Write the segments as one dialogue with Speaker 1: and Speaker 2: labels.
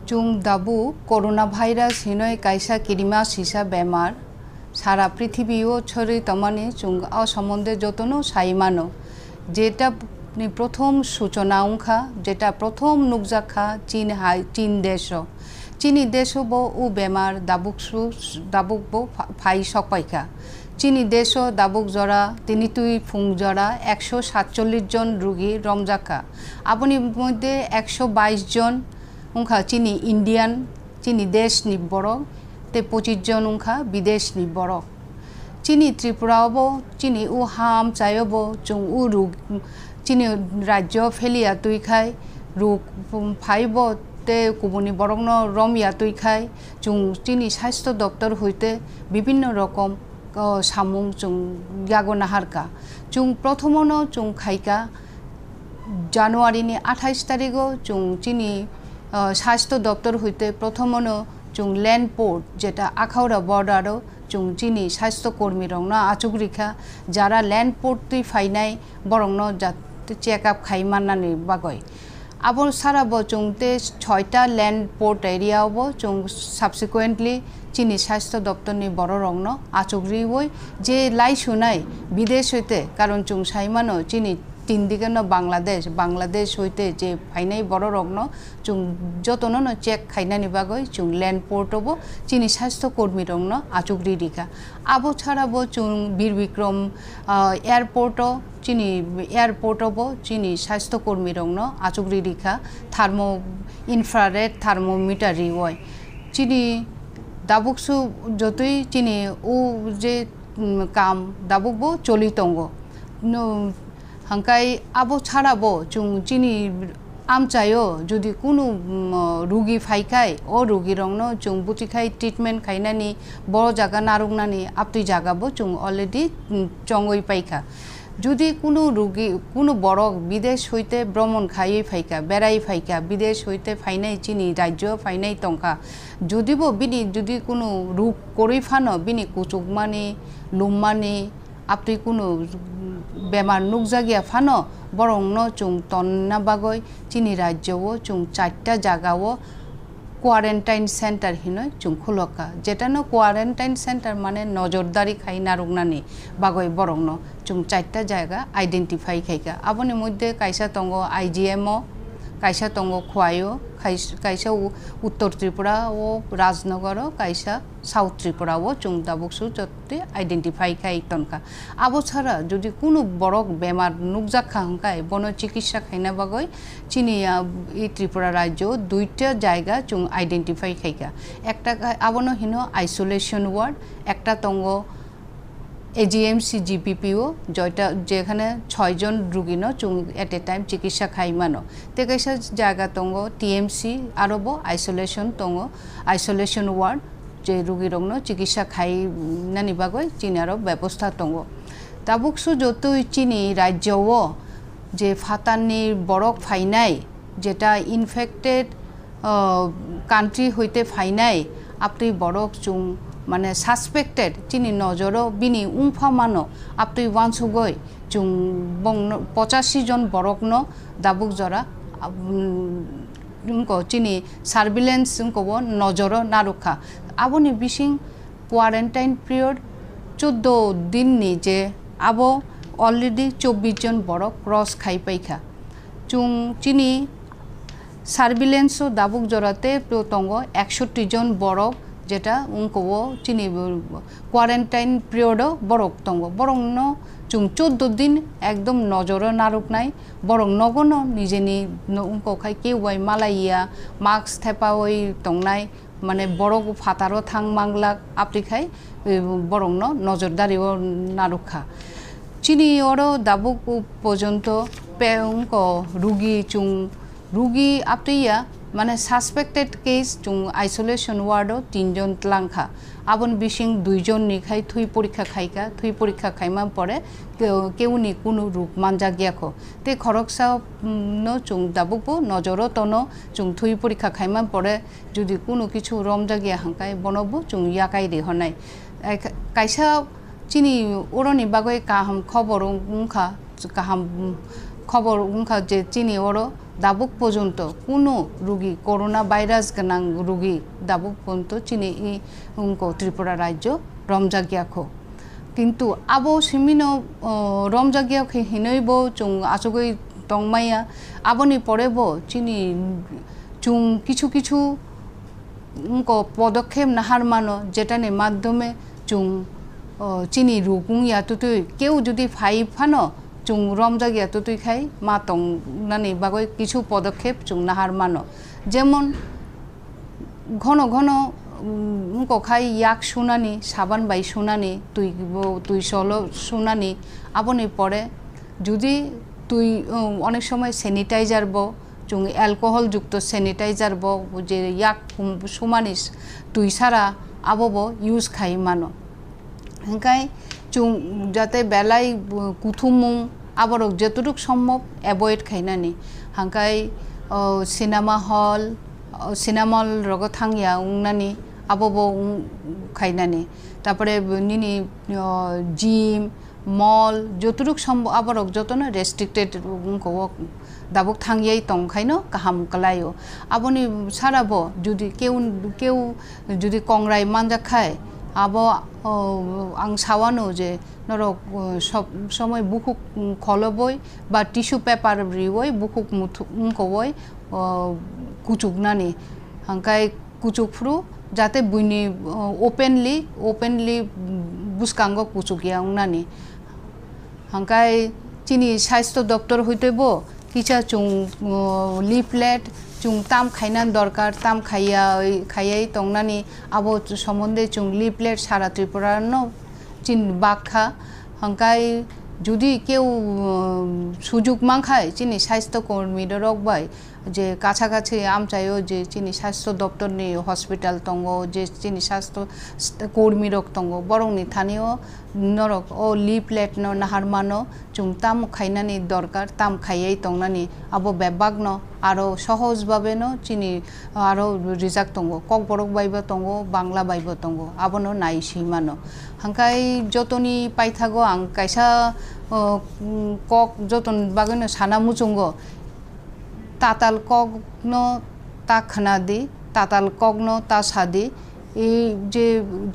Speaker 1: Chung dabu coronavirus hinoi kaisa kirima sisa bemar সারা পৃথিবীও ছড়িয়ে তমানে chung আ সম্বন্ধে যতনো সাইমানো যেটা প্রথম সূচনা অংখা যেটা প্রথম নুকজাখা চীন চীনি দেশ বো ও বেমার দাবুক বো ফাই সপাইকা চীনি দেশ দাবুক জরা তিনি তুই ফুং জরা 147 জন রোগী রমজাখা আপনি মধ্যে 122 জন উংখা চীনি ইন্ডিয়ান চীনি দেশ নিবরক ते 25 জন উংখা বিদেশ নিবরক চীনি ত্রিপুরাবো চীনি উ হাম চাইবো চুং উ রোগ চীনি রাজ্য ফেলিয়া তুই খাই রোগ ফাইব তে কুবনি বরংন রমিয়া তুই খাই চুং চীনি স্বাস্থ্য দপ্তর হইতে বিভিন্ন রকম সামুং চুং ইয়াগো নাহারকা চুং প্রথমন চুং খাইকা জানুয়ারিনি 28 তারিখও চুং চীনি স্বাস্থ্য দপ্তর হইতে প্রথমন chung land port যেটা আখাউড়া বর্ডারও chung চীনি স্বাস্থ্যকর্মী রংন আচুগরিখা যারা land port তুই ফাইনাই বরংন যাতে চেক আপ খাই মাননানি বাগয় আবার সারাবো চুংতে 6টা land port এরিয়া হবো চুং সাবসিকুয়েন্টলি চীনি স্বাস্থ্য দপ্তরনি বড় রংন আচুগরি বই যে লাই শুনাই বিদেশ হইতে কারণ চুং সাইমানো চীনি তিন দিকে বাংলাদেশ হইতে যে ফাইনাই বড় রগ্ন চুং যতন চেক খাইনানি বাগৈ চুং ল্যান্ড পোর্ট হবো চীনি স্বাস্থ্যকর্মী রগ্ন আচুগরি রিখা আবো ছাড়াবো চুং বীর বিক্রম এয়ারপোর্টও চীনি এয়ারপোর্ট হবো চীনি স্বাস্থ্যকর্মী রগ্ন আচুগরি রিখা ইনফ্রারেড থার্মোমিটার রিওয় চীনি দাবুকসু যতই চীনি ও যে কাম দাবুকবো চলিতঙ্গ হাঙ্কাই আবো ছাড়াবো চুং চীনি আমচাইও যদি কোনো রোগী ফাইখাই ও রোগী রংনো চুং বুটিখাই ট্রিটমেন্ট খাইনানি বড় জায়গা নারুংনানি আপনি জাগাবো চুং অলরেডি চঙ্গই পাইখা যদি কোনো রোগী কোনো বড় বিদেশ হইতে ভ্রমণ খাইয়ে ফাইকা বেড়াই ফাইকা বিদেশ হইতে ফাইনাই চীনি রাজ্য ফাইনাই টঙ্কা যদিও বিনি যদি কোনো রোগ করেই ফানো বিনি কুচুকমানি লুমমানি আপনি কোনো বেমার নুকজাগিয়া ফানো বরং চুং তন্না বাগৈ চীনি রাজ্যও চুং 4টা জায়গাও কোয়ারেন্টাইন সেন্টার হিনয় চুং খুলকা যেটা কোয়ারেন্টাইন সেন্টার মানে নজরদারি খাই নারুংনানি বাগৈ বরং চুং 4টা জায়গা আইডেন্টিফাই খাইকা আপনি মধ্যে কাইসা তঙ্গ আইজিএমও কাইসা তঙ্গ খোয়াইও কাইসা উত্তর ত্রিপুরা ও রাজনগর কাইসা সাউথ ত্রিপুরা ও চুং দাবুকসু যতে আইডেন্টিফাই খাই তনকা আবো ছাড়া যদি কোনো বড় বেমার নুকজাখা হাঙ্কায় বন চিকিৎসা খাইনা বাগৈ চীনি এই ত্রিপুরা রাজ্য 2টা জায়গা চুং আইডেন্টিফাই খাইকা একটা আবনো হিন আইসোলেশন ওয়ার্ড একটা তঙ্গ এজিএমসি জিপিপিও যেটা যেখানে 6 জন রোগী চুং এট এ টাইম চিকিৎসা খাই মানো তে কাইসা জায়গা তঙ্গ টিএমসি আরবো আইসোলেশন তঙ্গ আইসোলেশন ওয়ার্ড যে রোগী রংনো চিকিৎসা খাই নানি বাগৈ চীনারও ব্যবস্থা তঙ্গ তাবুকসু যতই চীনি রাজ্যও যে ফাতানি বরক ফাইনাই যেটা ইনফেক্টেড কান্ট্রি হইতে ফাইনাই আপনি বরক চুং মানে সাসপেক্টেড চীনি নজরও বিনি উংফা মানো আপনি ওয়ানসুগৈ চুং 85 জন বরকন দাবুক জরা চীনি সার্ভিলেন্স কব নজর নারুখা আবনি বিশিং কোয়ারেন্টাইন পিরিয়ড 14 দিন নি যে আবো অলরেডি 24 জন বরক ক্রস খাই পাইখা চুং চীনি সার্ভিলেন্সও দাবুক জরাতে তঙ্গ 61 জন বরক যেটা উংকো চীনি কোয়ারেন্টাইন পিরিয়ডও বরক তঙ্গ বরং চুং 14 দিন একদম নজর নারুক নাই বরং নগন নিজেনি উংকো খাই কেউবাই মালাইয়া মাস্ক থেপা ওই তংনাই মানে বড় ফাতারও থাং মাংলাক আপনি খাই বরং নজরদারিও নারুখা চীনি ওরও দাবুক পর্যন্ত পেংক রুগী চুং রুগী আপনিয়া মানে সাসপেক্টেড কেস চুং আইসোলেশন ওয়ার্ডও 3 জন ত্লাংখা আবন বিশিং 2 জন নিখাই থুই পরীক্ষা খাইকা থুই পরীক্ষা খাইমা পরে কেউনি কোনো রোগ মানজা গিয়াখো তে খরকসা চুং দাবুকবো নজরও তন চুং থুই পরীক্ষা খাইমা পরে যদি কোনো কিছু রমজা গিয়া হাঙ্কাই বনবো চুং ইয়াকাই রেহনাই কাইসা চীনি ওরনি বাগৈ কাহাম খবর উংখা কাহাম খবর উনখা যে চিনি ওর দাবুক পর্যন্ত কোনো রুগী করোনা ভাইরাস গোনাं রুগী দাবুক পর্যন্ত চিনি উনকো ত্রিপুরা রাজ্য রমজাগিয়াখো কিন্তু আবো সিমিনো রমজাগিয়া হিনইব চুং আসগই তংমাইয়া আবনি পরেব চিনি চুং কিছু কিছু উনকো পদক্ষেপ নাহার মানো যেটানে মাধ্যমে চুং চিনি রুগুং ইয়াতুতুই কেউ যদি ফাই ফানো চুং রমজাগিয়া তুতুই খাই মা তং নানি বাগৈ কিছু পদক্ষেপ চুং নাহার মানো যেমন ঘন ঘন উনকো খাই ইয়াক শুনানি সাবান বাই শুনানি তুই সলো শুনানি আবনি পরে যদি তুই অনেক সময় স্যানিটাইজার ব চুং অ্যালকোহল যুক্ত স্যানিটাইজার ব যে ইয়াক সুমানিস তুই সারা আবব ইউজ খাই মানো হাঙ্কাই চুং যাতে বেলাই কুথুমুং আবার যতটুক সম্ভব অ্যাভয়েড খাইনানি হাঙ্কাই সিনেমা হল রগ থাংয়া উংনানি আবব খাইনানি তারপরে নিনি জিম মল যতটুক সম্ভব আবার যতন রেস্ট্রিক্টেড দাবুক থাংয়াই তংখাইনো কাহাম কালাইও আবনি সারাব যদি কেউ যদি কংরাই মানজা খায় আবো আং সাওয়ানো যে নরক সব সময় বুকুক খলবই বা টিস্যু পেপার রিওই বুকুক মুখবই কুচুকনানি হাঙ্কাই কুচুকফ্রু যাতে বুইনি ওপেনলি বুসকাঙ্গ কুচুকিয়া উংনানি হাঙ্কাই চিনি স্বাস্থ্য দপ্তর হইতেব কিছা চুং লিফলেট চুং তাম খাইনান দরকার তাম খাইয়াই তংনানি আবো সম্বন্ধে চুং লিফলেট সারা ত্রিপুরানো চিন বাখা হাঙ্কাই যদি কেউ সুযোগ মাংখায় চিনি স্বাস্থ্য কর্মীদের রকবাই যে কাছাকাছি আমচাইও যে চিনি স্বাস্থ্য দপ্তর নি হসপিটাল তঙ্গ যে চিনি স্বাস্থ্য কর্মী রক তঙ্গ বরংনি থানীয় নরক ও লিফলেট নাহার মানো চুং তাম খাইনানি দরকার তাম খাইয়াই তংনানি আবো বেবাগ্ন আরো সহজভাবে চিনি আরো রিজাক তঙ্গ কক বরক বাইব তঙ্গ বাংলা বাইব তঙ্গ আবনো নাই সীমানো হাঙ্কাই যতনি পাইথাগো আং কাইসা কক যতন বাগৈনো সানা মুচুঙ্গ তাতাল কগ্ন তা খানাদি তাতাল কগ্ন তা সাদি এই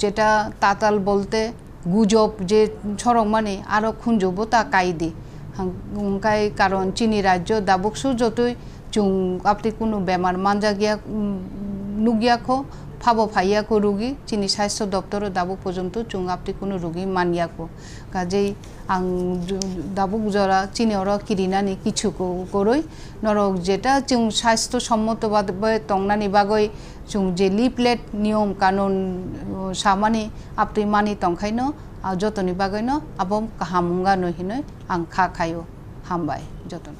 Speaker 1: যেটা তাতাল বলতে গুজব যে ছড়ক মানে আরো খুঁজব তা কাইদি হাঙ্কাই কারণ চিনি রাজ্য দাবুকসু যতই চুং আপনি কোনো বেমার মানজা গিয়া নুগিয়াখো ফাবো ফাইয়াকো রুগী চিনি স্বাস্থ্য দপ্তর দাবুক পর্যন্ত চুং আপনি কোনো রুগী মানিয়াকো কাজেই আং দাবুক জরা চিনি ওরা কিরিনানি কিছু করই নরক যেটা চুং স্বাস্থ্যসম্মতভাবে তংনানি বাগৈ চুং যে লিফলেট নিয়ম কানুন সামানি আপনি মানি তংখাইনো আর যতনি বাগৈনো আবম হামুঙ্গা নহিনই আং খা খাইও হামবাই যতন